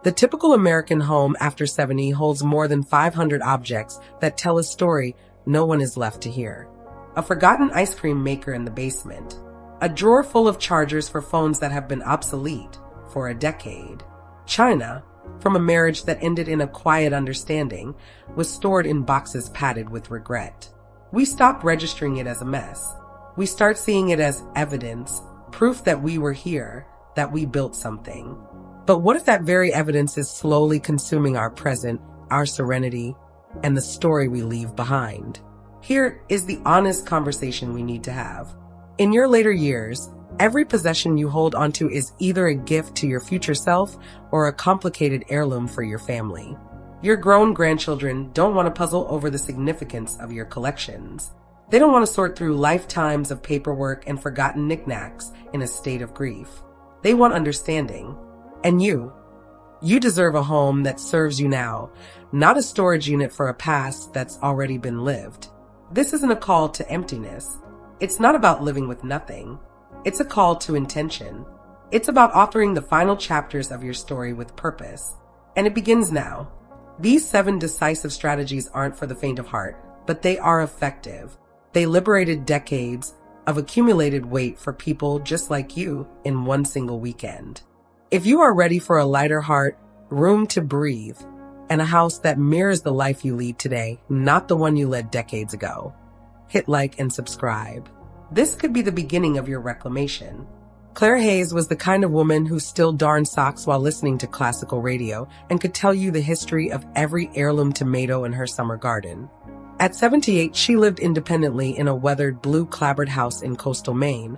The typical American home after 70 holds more than 500 objects that tell a story no one is left to hear. A forgotten ice cream maker in the basement. A drawer full of chargers for phones that have been obsolete for a decade. China, from a marriage that ended in a quiet understanding, was stored in boxes padded with regret. We stop registering it as a mess. We start seeing it as evidence, proof that we were here, that we built something. But what if that very evidence is slowly consuming our present, our serenity, and the story we leave behind? Here is the honest conversation we need to have. In your later years, every possession you hold onto is either a gift to your future self or a complicated heirloom for your family. Your grown grandchildren don't want to puzzle over the significance of your collections. They don't want to sort through lifetimes of paperwork and forgotten knickknacks in a state of grief. They want understanding. And you deserve a home that serves you now, not a storage unit for a past that's already been lived. This isn't a call to emptiness. It's not about living with nothing. It's a call to intention. It's about authoring the final chapters of your story with purpose. And it begins now. These 7 decisive strategies aren't for the faint of heart, but they are effective. They liberated decades of accumulated weight for people just like you in one single weekend. If you are ready for a lighter heart, room to breathe, and a house that mirrors the life you lead today, not the one you led decades ago, hit like and subscribe. This could be the beginning of your reclamation. Clara Hayes was the kind of woman who still darned socks while listening to classical radio and could tell you the history of every heirloom tomato in her summer garden. At 78, she lived independently in a weathered blue clapboard house in coastal Maine,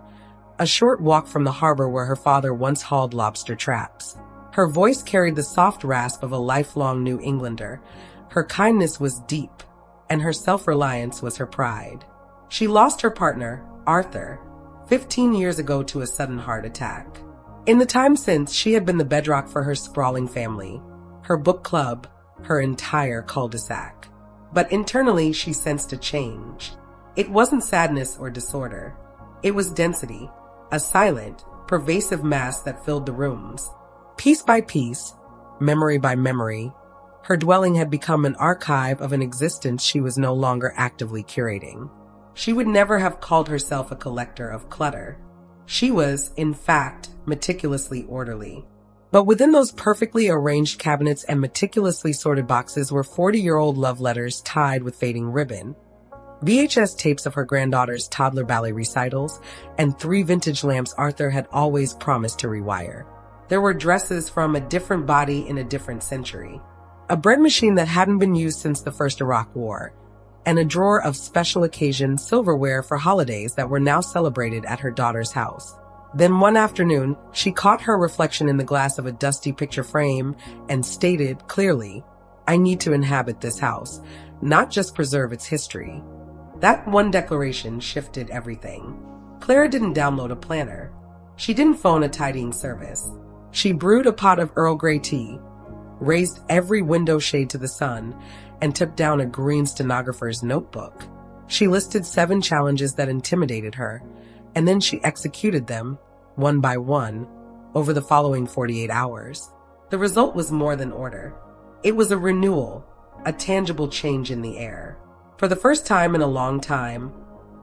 a short walk from the harbor where her father once hauled lobster traps. Her voice carried the soft rasp of a lifelong New Englander. Her kindness was deep, and her self-reliance was her pride. She lost her partner, Arthur, 15 years ago to a sudden heart attack. In the time since, she had been the bedrock for her sprawling family, her book club, her entire cul-de-sac. But internally, she sensed a change. It wasn't sadness or disorder. It was density, a silent, pervasive mass that filled the rooms. Piece by piece, memory by memory, her dwelling had become an archive of an existence she was no longer actively curating. She would never have called herself a collector of clutter. She was, in fact, meticulously orderly. But within those perfectly arranged cabinets and meticulously sorted boxes were 40-year-old love letters tied with fading ribbon, VHS tapes of her granddaughter's toddler ballet recitals, and 3 vintage lamps Arthur had always promised to rewire. There were dresses from a different body in a different century, a bread machine that hadn't been used since the first Iraq War, and a drawer of special occasion silverware for holidays that were now celebrated at her daughter's house. Then one afternoon, she caught her reflection in the glass of a dusty picture frame and stated clearly, "I need to inhabit this house, not just preserve its history." That one declaration shifted everything. Clara didn't download a planner. She didn't phone a tidying service. She brewed a pot of Earl Grey tea, raised every window shade to the sun, and took down a green stenographer's notebook. She listed 7 challenges that intimidated her, and then she executed them, one by one, over the following 48 hours. The result was more than order. It was a renewal, a tangible change in the air. For the first time in a long time,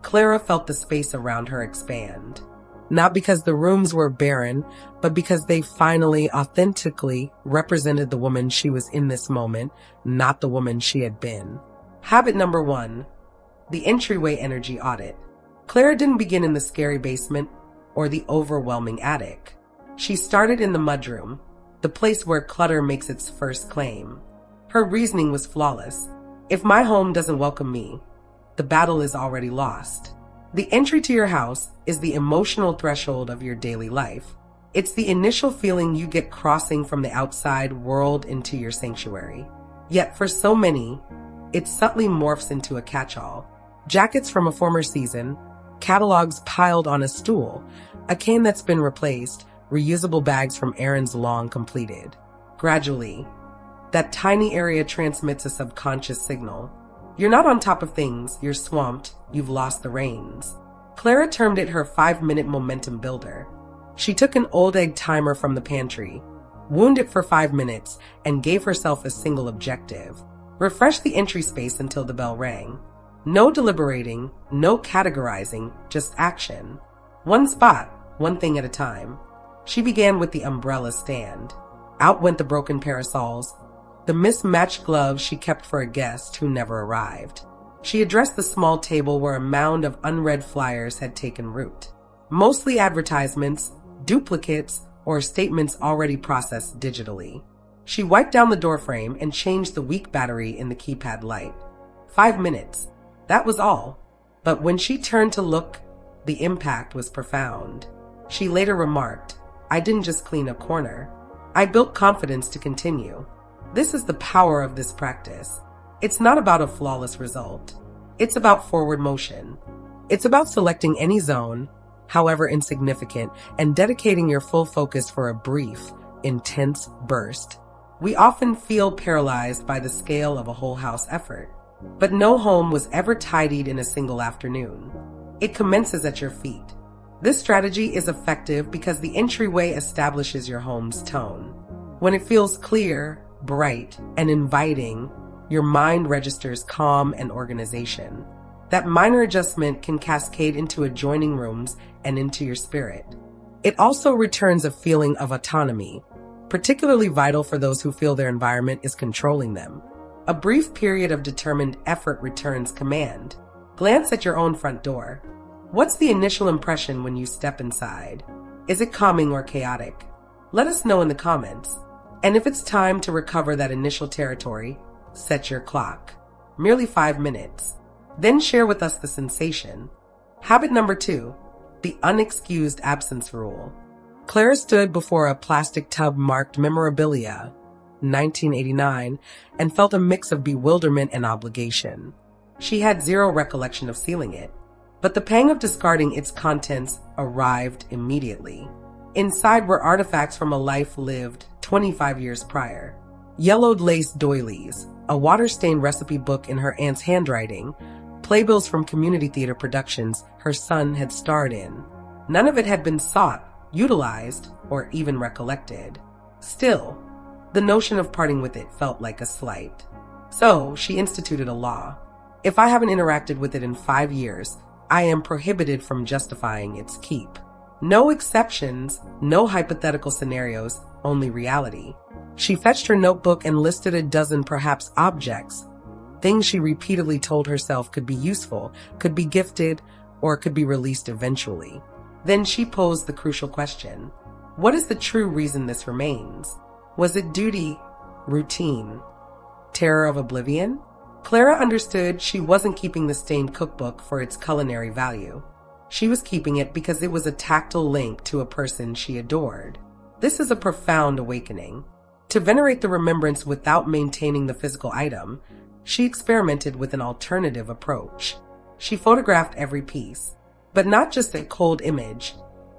Clara felt the space around her expand. Not because the rooms were barren, but because they finally, authentically represented the woman she was in this moment, not the woman she had been. Habit number 1, the entryway energy audit. Clara didn't begin in the scary basement or the overwhelming attic. She started in the mudroom, the place where clutter makes its first claim. Her reasoning was flawless. If my home doesn't welcome me, the battle is already lost. The entry to your house is the emotional threshold of your daily life. It's the initial feeling you get crossing from the outside world into your sanctuary. Yet for so many, it subtly morphs into a catch-all. Jackets from a former season, catalogs piled on a stool, a cane that's been replaced, reusable bags from errands long completed. Gradually, that tiny area transmits a subconscious signal. You're not on top of things, you're swamped, you've lost the reins. Clara termed it her 5-minute momentum builder. She took an old egg timer from the pantry, wound it for 5 minutes, and gave herself a single objective: refresh the entry space until the bell rang. No deliberating, no categorizing, just action. One spot, one thing at a time. She began with the umbrella stand. Out went the broken parasols, the mismatched gloves she kept for a guest who never arrived. She addressed the small table where a mound of unread flyers had taken root. Mostly advertisements, duplicates, or statements already processed digitally. She wiped down the doorframe and changed the weak battery in the keypad light. 5 minutes. That was all. But when she turned to look, the impact was profound. She later remarked, "I didn't just clean a corner. I built confidence to continue." This is the power of this practice. It's not about a flawless result. It's about forward motion. It's about selecting any zone, however insignificant, and dedicating your full focus for a brief, intense burst. We often feel paralyzed by the scale of a whole house effort, but no home was ever tidied in a single afternoon. It commences at your feet. This strategy is effective because the entryway establishes your home's tone. When it feels clear, bright, and inviting, your mind registers calm and organization. That minor adjustment can cascade into adjoining rooms and into your spirit. It also returns a feeling of autonomy, particularly vital for those who feel their environment is controlling them. A brief period of determined effort returns command. Glance at your own front door. What's the initial impression when you step inside? Is it calming or chaotic? Let us know in the comments. And if it's time to recover that initial territory, set your clock. Merely 5 minutes. Then share with us the sensation. Habit number 2, the unexcused absence rule. Clara stood before a plastic tub marked memorabilia, 1989, and felt a mix of bewilderment and obligation. She had zero recollection of sealing it, but the pang of discarding its contents arrived immediately. Inside were artifacts from a life lived 25 years prior. Yellowed lace doilies, a water-stained recipe book in her aunt's handwriting, playbills from community theater productions her son had starred in. None of it had been sought, utilized, or even recollected. Still, the notion of parting with it felt like a slight. So she instituted a law. If I haven't interacted with it in 5 years, I am prohibited from justifying its keep. No exceptions, no hypothetical scenarios, only reality. She fetched her notebook and listed a dozen perhaps objects, things she repeatedly told herself could be useful, could be gifted, or could be released eventually. Then she posed the crucial question: what is the true reason this remains? Was it duty, routine, terror of oblivion? Clara understood she wasn't keeping the stained cookbook for its culinary value. She was keeping it because it was a tactile link to a person she adored. This is a profound awakening. To venerate the remembrance without maintaining the physical item, she experimented with an alternative approach. She photographed every piece, but not just a cold image.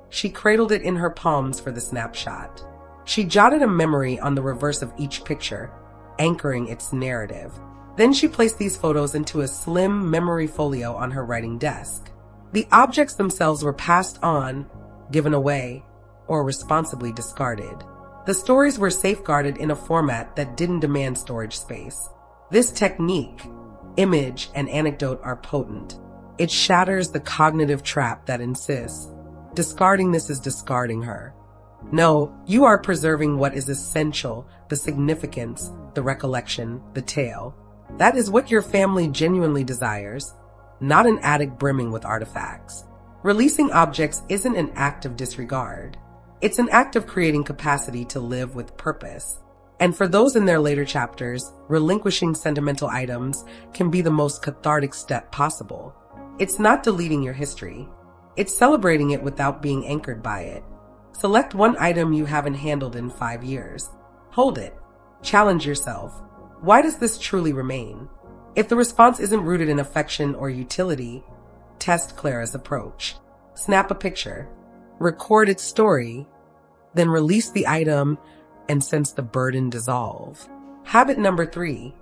She cradled it in her palms for the snapshot. She jotted a memory on the reverse of each picture, anchoring its narrative. Then she placed these photos into a slim memory folio on her writing desk. The objects themselves were passed on, given away, or responsibly discarded. The stories were safeguarded in a format that didn't demand storage space. This technique, image, and anecdote are potent. It shatters the cognitive trap that insists discarding this is discarding her. No, you are preserving what is essential, the significance, the recollection, the tale. That is what your family genuinely desires, not an attic brimming with artifacts. Releasing objects isn't an act of disregard. It's an act of creating capacity to live with purpose. And for those in their later chapters, relinquishing sentimental items can be the most cathartic step possible. It's not deleting your history. It's celebrating it without being anchored by it. Select one item you haven't handled in 5 years. Hold it. Challenge yourself. Why does this truly remain? If the response isn't rooted in affection or utility, test Clara's approach. Snap a picture. Record its story. Then release the item and sense the burden dissolve. Habit number 3,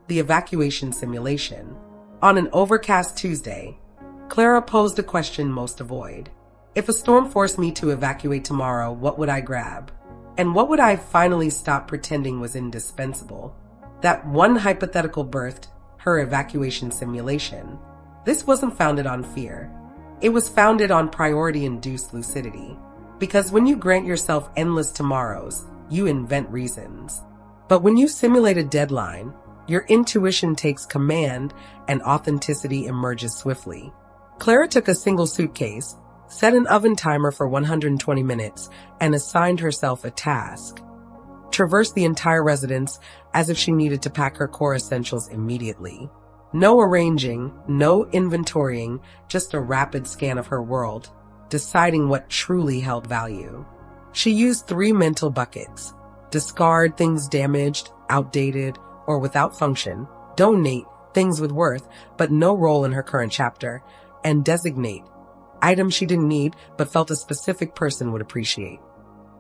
the evacuation simulation. On an overcast Tuesday, Clara posed a question most avoid. If a storm forced me to evacuate tomorrow, what would I grab? And what would I finally stop pretending was indispensable? That one hypothetical birthed her evacuation simulation. This wasn't founded on fear. It was founded on priority-induced lucidity. Because when you grant yourself endless tomorrows, you invent reasons. But when you simulate a deadline, your intuition takes command and authenticity emerges swiftly. Clara took a single suitcase, set an oven timer for 120 minutes, and assigned herself a task. Traverse the entire residence as if she needed to pack her core essentials immediately. No arranging, no inventorying, just a rapid scan of her world, deciding what truly held value. She used 3 mental buckets: discard things damaged, outdated, or without function, donate things with worth but no role in her current chapter, and designate items she didn't need but felt a specific person would appreciate.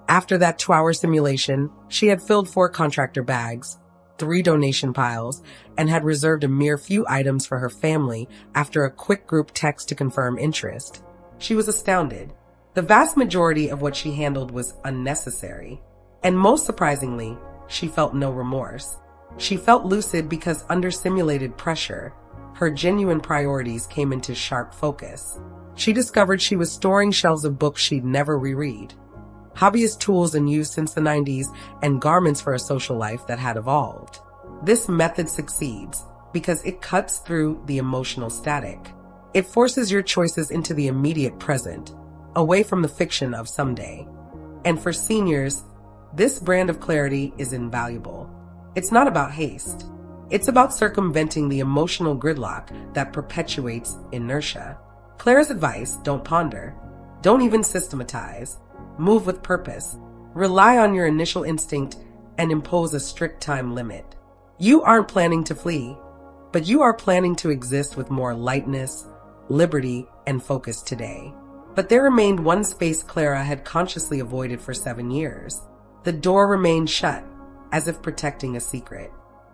After that 2-hour simulation, she had filled 4 contractor bags, 3 donation piles, and had reserved a mere few items for her family after a quick group text to confirm interest. She was astounded. The vast majority of what she handled was unnecessary. And most surprisingly, she felt no remorse. She felt lucid because under simulated pressure, her genuine priorities came into sharp focus. She discovered she was storing shelves of books she'd never reread, hobbyist tools in use since the 90s, and garments for a social life that had evolved. This method succeeds because it cuts through the emotional static. It forces your choices into the immediate present, away from the fiction of someday. And for seniors, this brand of clarity is invaluable. It's not about haste. It's about circumventing the emotional gridlock that perpetuates inertia. Clara's advice: don't ponder. Don't even systematize. Move with purpose. Rely on your initial instinct and impose a strict time limit. You aren't planning to flee, but you are planning to exist with more lightness, liberty, and focus today. But there remained one space Clara had consciously avoided for 7 years. The door remained shut, as if protecting a secret.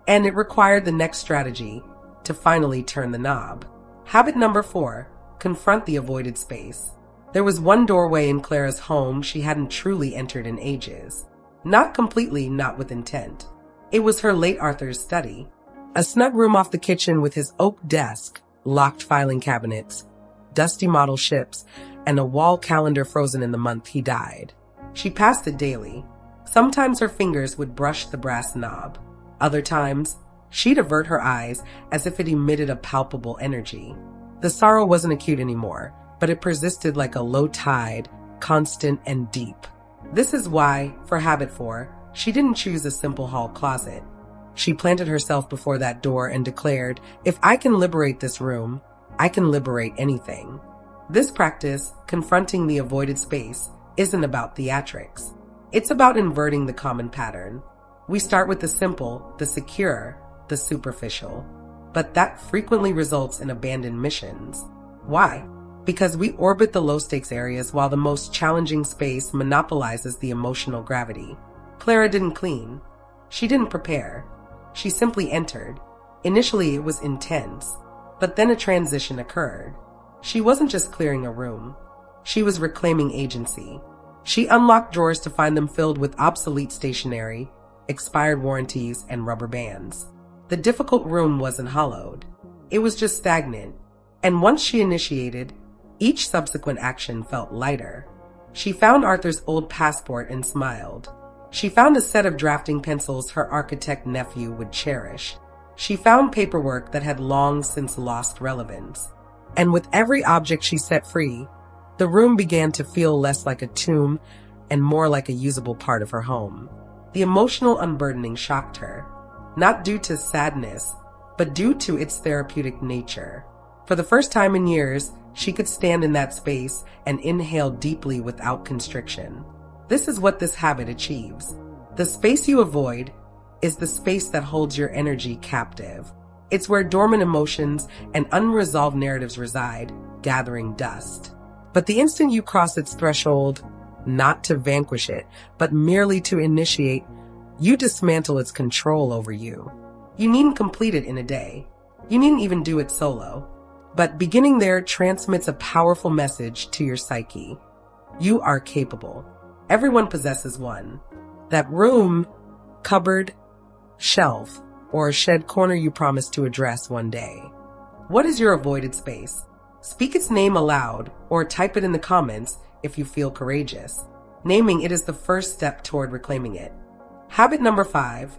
And it required the next strategy to finally turn the knob. Habit number 4, confront the avoided space. There was one doorway in Clara's home she hadn't truly entered in ages. Not completely, not with intent. It was her late Arthur's study. A snug room off the kitchen with his oak desk, locked filing cabinets, dusty model ships, and a wall calendar frozen in the month he died. She passed it daily. Sometimes her fingers would brush the brass knob. Other times, she'd avert her eyes as if it emitted a palpable energy. The sorrow wasn't acute anymore, but it persisted like a low tide, constant and deep. This is why, for habit 4, she didn't choose a simple hall closet. She planted herself before that door and declared, "If I can liberate this room, I can liberate anything." This practice, confronting the avoided space, isn't about theatrics. It's about inverting the common pattern. We start with the simple, the secure, the superficial. But that frequently results in abandoned missions. Why? Because we orbit the low-stakes areas while the most challenging space monopolizes the emotional gravity. Clara didn't clean. She didn't prepare. She simply entered. Initially, it was intense, but then a transition occurred. She wasn't just clearing a room. She was reclaiming agency. She unlocked drawers to find them filled with obsolete stationery, expired warranties, and rubber bands. The difficult room wasn't hollowed. It was just stagnant. And once she initiated, each subsequent action felt lighter. She found Arthur's old passport and smiled. She found a set of drafting pencils her architect nephew would cherish. She found paperwork that had long since lost relevance. And with every object she set free, the room began to feel less like a tomb and more like a usable part of her home. The emotional unburdening shocked her, not due to sadness, but due to its therapeutic nature. For the first time in years, she could stand in that space and inhale deeply without constriction. This is what this habit achieves. The space you avoid is the space that holds your energy captive. It's where dormant emotions and unresolved narratives reside, gathering dust. But the instant you cross its threshold, not to vanquish it, but merely to initiate, you dismantle its control over you. You needn't complete it in a day. You needn't even do it solo. But beginning there transmits a powerful message to your psyche. You are capable. Everyone possesses one. That room, cupboard, shelf, or shed corner you promised to address one day. What is your avoided space? Speak its name aloud or type it in the comments if you feel courageous. Naming it is the first step toward reclaiming it. Habit number 5.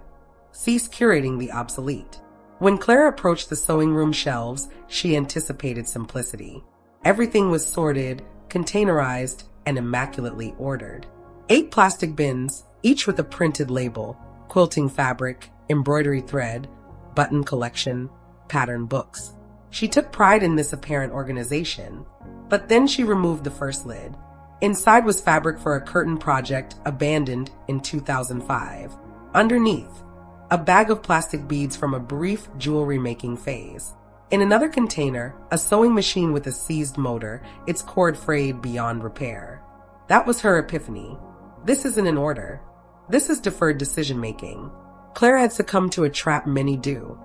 Cease curating the obsolete. When Clara approached the sewing room shelves, she anticipated simplicity. Everything was sorted, containerized, and immaculately ordered. 8 plastic bins, each with a printed label, quilting fabric, embroidery thread, button collection, pattern books. She took pride in this apparent organization, but then she removed the first lid. Inside was fabric for a curtain project abandoned in 2005. Underneath, a bag of plastic beads from a brief jewelry-making phase. In another container, a sewing machine with a seized motor, its cord frayed beyond repair. That was her epiphany. This isn't an order. This is deferred decision-making. Clara had succumbed to a trap many do,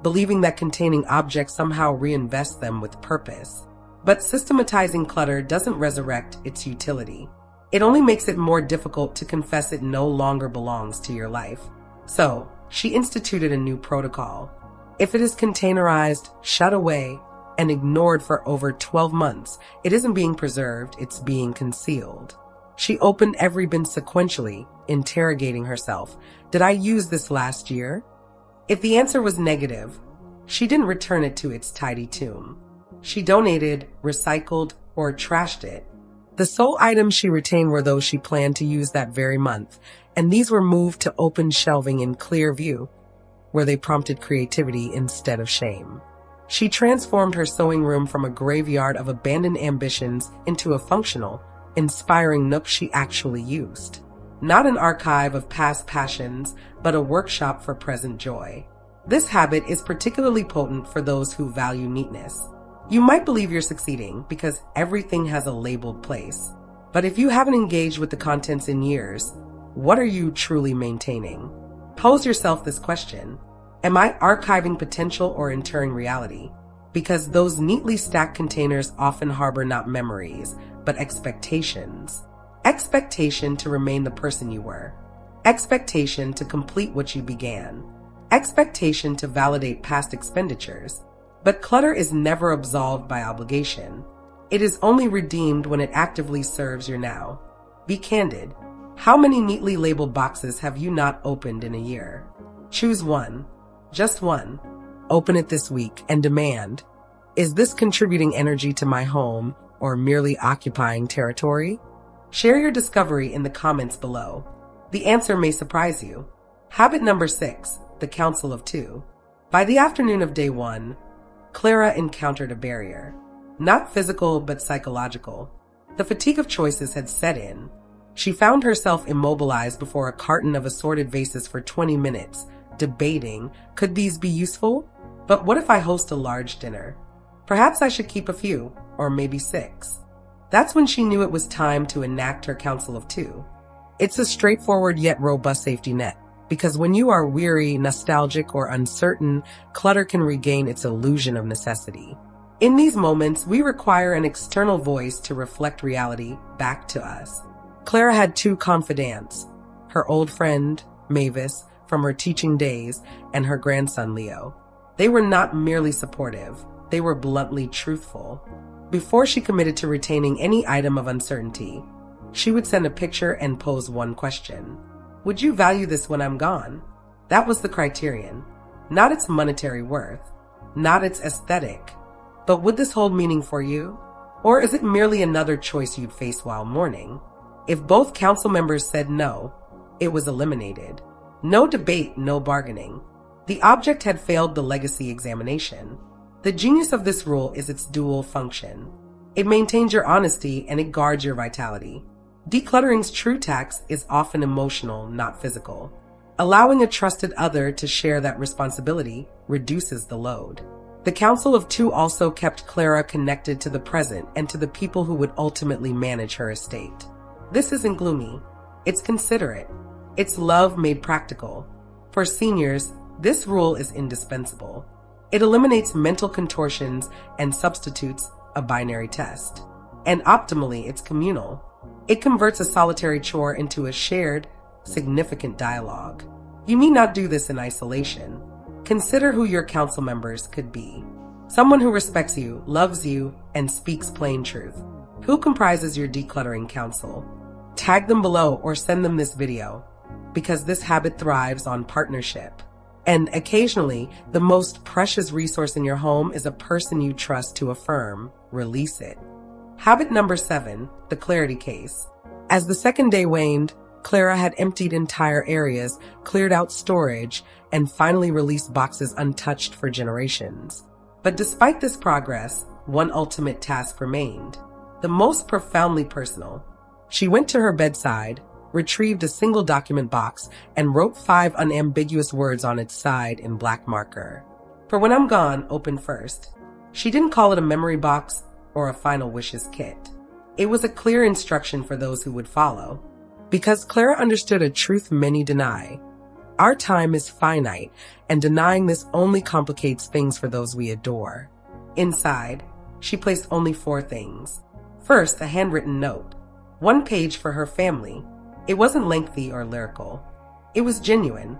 believing that containing objects somehow reinvests them with purpose. But systematizing clutter doesn't resurrect its utility. It only makes it more difficult to confess it no longer belongs to your life. So, she instituted a new protocol. If it is containerized, shut away, and ignored for over 12 months, it isn't being preserved, it's being concealed. She opened every bin sequentially, interrogating herself. Did I use this last year? If the answer was negative, she didn't return it to its tidy tomb. She donated, recycled, or trashed it. The sole items she retained were those she planned to use that very month, and these were moved to open shelving in clear view, where they prompted creativity instead of shame. She transformed her sewing room from a graveyard of abandoned ambitions into a functional, inspiring nook she actually used. Not an archive of past passions, but a workshop for present joy. This habit is particularly potent for those who value neatness. You might believe you're succeeding because everything has a labeled place. But if you haven't engaged with the contents in years, what are you truly maintaining? Pose yourself this question. Am I archiving potential or interring reality? Because those neatly stacked containers often harbor not memories, but expectations. Expectation to remain the person you were. Expectation to complete what you began. Expectation to validate past expenditures. But clutter is never absolved by obligation. It is only redeemed when it actively serves your now. Be candid. How many neatly labeled boxes have you not opened in a year? Choose one. Just one. Open it this week and demand, is this contributing energy to my home or merely occupying territory? Share your discovery in the comments below. The answer may surprise you. Habit number 6, the Council of Two. By the afternoon of day 1, Clara encountered a barrier. Not physical, but psychological. The fatigue of choices had set in. She found herself immobilized before a carton of assorted vases for 20 minutes, debating, could these be useful? But what if I host a large dinner? Perhaps I should keep a few, or maybe 6. That's when she knew it was time to enact her Council of Two. It's a straightforward yet robust safety net, because when you are weary, nostalgic, or uncertain, clutter can regain its illusion of necessity. In these moments, we require an external voice to reflect reality back to us. Clara had 2 confidants, her old friend, Mavis, from her teaching days, and her grandson, Leo. They were not merely supportive, they were bluntly truthful. Before she committed to retaining any item of uncertainty, she would send a picture and pose one question. Would you value this when I'm gone? That was the criterion. Not its monetary worth, not its aesthetic, but would this hold meaning for you? Or is it merely another choice you'd face while mourning? If both council members said no, it was eliminated. No debate, no bargaining. The object had failed the legacy examination. The genius of this rule is its dual function. It maintains your honesty and it guards your vitality. Decluttering's true tax is often emotional, not physical. Allowing a trusted other to share that responsibility reduces the load. The Council of Two also kept Clara connected to the present and to the people who would ultimately manage her estate. This isn't gloomy. It's considerate. It's love made practical. For seniors, this rule is indispensable. It eliminates mental contortions and substitutes a binary test. And optimally, it's communal. It converts a solitary chore into a shared, significant dialogue. You may not do this in isolation. Consider who your council members could be. Someone who respects you, loves you, and speaks plain truth. Who comprises your decluttering council? Tag them below or send them this video, because this habit thrives on partnership. And occasionally, the most precious resource in your home is a person you trust to affirm, release it. Habit number 7, the clarity case. As the second day waned, Clara had emptied entire areas, cleared out storage, and finally released boxes untouched for generations. But despite this progress, one ultimate task remained, the most profoundly personal. She went to her bedside, retrieved a single document box, and wrote 5 unambiguous words on its side in black marker. "For when I'm gone, open first." She didn't call it a memory box or a final wishes kit. It was a clear instruction for those who would follow. Because Clara understood a truth many deny. Our time is finite, and denying this only complicates things for those we adore. Inside, she placed only 4 things. First, a handwritten note. 1 page for her family. It wasn't lengthy or lyrical. It was genuine.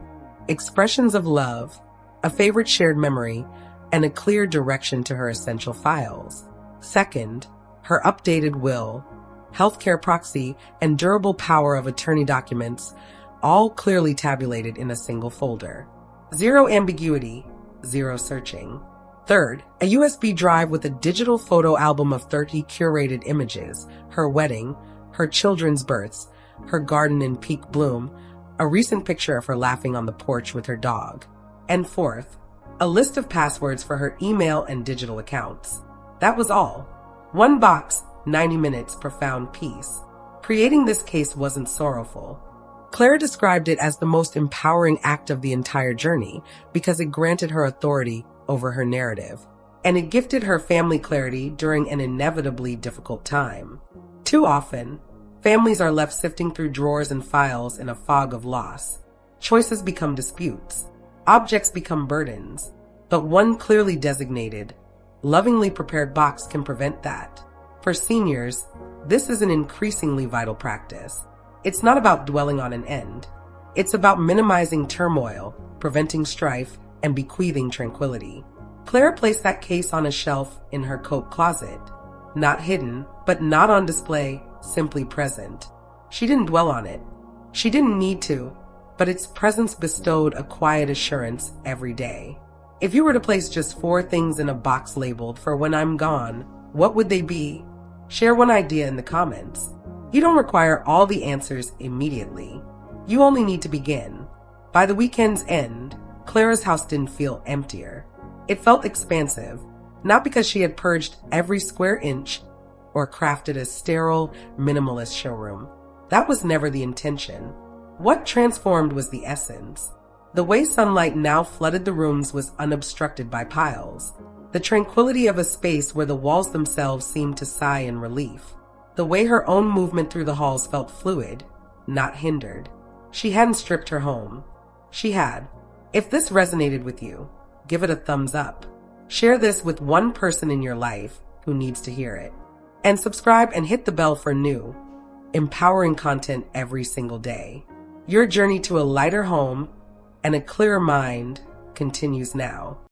Expressions of love, a favorite shared memory, and a clear direction to her essential files. Second, her updated will, healthcare proxy, and durable power of attorney documents, all clearly tabulated in a single folder. 0 ambiguity, 0 searching. Third, a USB drive with a digital photo album of 30 curated images, her wedding, her children's births, her garden in peak bloom, a recent picture of her laughing on the porch with her dog. And fourth, a list of passwords for her email and digital accounts. That was all. 1 box, 90 minutes, profound peace. Creating this case wasn't sorrowful. Clara described it as the most empowering act of the entire journey because it granted her authority over her narrative, and it gifted her family clarity during an inevitably difficult time. Too often, families are left sifting through drawers and files in a fog of loss. Choices become disputes. Objects become burdens. But one clearly designated, lovingly prepared box can prevent that. For seniors, this is an increasingly vital practice. It's not about dwelling on an end. It's about minimizing turmoil, preventing strife, and bequeathing tranquility. Clara placed that case on a shelf in her coat closet. Not hidden, but not on display, simply present. She didn't dwell on it. She didn't need to, but its presence bestowed a quiet assurance every day. If you were to place just 4 things in a box labeled "For when I'm gone," what would they be? Share one idea in the comments. You don't require all the answers immediately. You only need to begin. By the weekend's end, Clara's house didn't feel emptier. It felt expansive, not because she had purged every square inch or crafted a sterile, minimalist showroom. That was never the intention. What transformed was the essence. The way sunlight now flooded the rooms was unobstructed by piles. The tranquility of a space where the walls themselves seemed to sigh in relief. The way her own movement through the halls felt fluid, not hindered. She hadn't stripped her home. She had. If this resonated with you, give it a thumbs up. Share this with one person in your life who needs to hear it. And subscribe and hit the bell for new, empowering content every single day. Your journey to a lighter home and a clearer mind continues now.